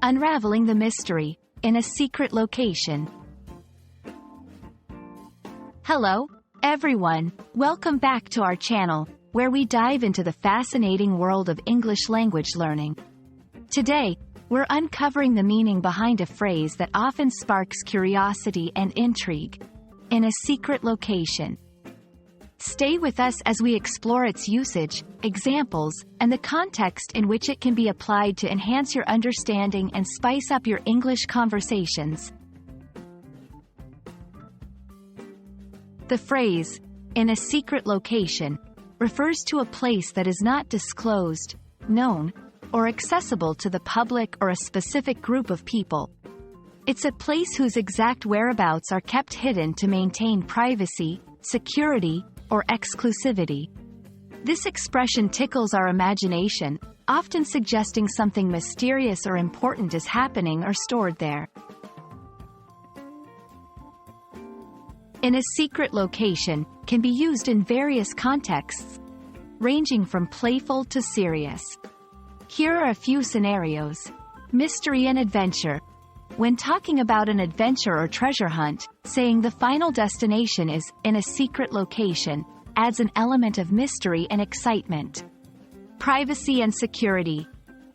Unraveling the Mystery, in a Secret Location. Hello, everyone. Welcome back to our channel, where we dive into the fascinating world of English language learning. Today, we're uncovering the meaning behind a phrase that often sparks curiosity and intrigue. In a secret location. Stay with us as we explore its usage, examples, and the context in which it can be applied to enhance your understanding and spice up your English conversations. The phrase, "in a secret location," refers to a place that is not disclosed, known, or accessible to the public or a specific group of people. It's a place whose exact whereabouts are kept hidden to maintain privacy, security, or exclusivity. This expression tickles our imagination, often suggesting something mysterious or important is happening or stored there. In a secret location can be used in various contexts, ranging from playful to serious. Here are a few scenarios. Mystery and adventure. When talking about an adventure or treasure hunt, saying the final destination is in a secret location adds an element of mystery and excitement. Privacy and security.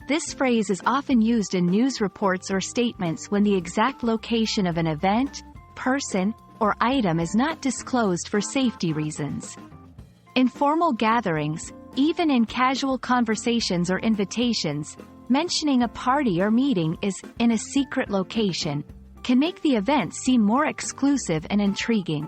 This phrase is often used in news reports or statements when the exact location of an event, person, or item is not disclosed for safety reasons. In formal gatherings, even in casual conversations or invitations, mentioning a party or meeting is in a secret location can make the event seem more exclusive and intriguing.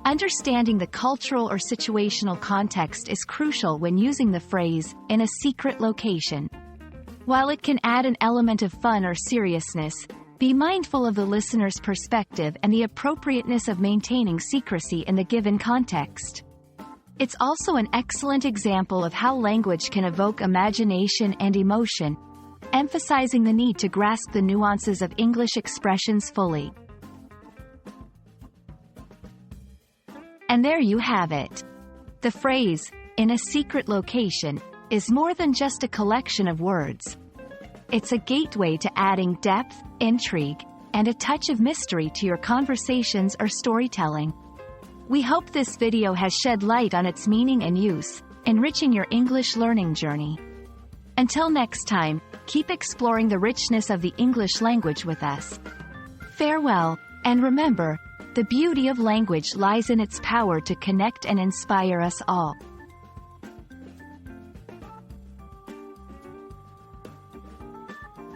Understanding the cultural or situational context is crucial when using the phrase, "in a secret location." While it can add an element of fun or seriousness, be mindful of the listener's perspective and the appropriateness of maintaining secrecy in the given context. It's also an excellent example of how language can evoke imagination and emotion, emphasizing the need to grasp the nuances of English expressions fully. And there you have it. The phrase, "in a secret location," is more than just a collection of words. It's a gateway to adding depth, intrigue, and a touch of mystery to your conversations or storytelling. We hope this video has shed light on its meaning and use, enriching your English learning journey. Until next time, keep exploring the richness of the English language with us. Farewell, and remember, the beauty of language lies in its power to connect and inspire us all.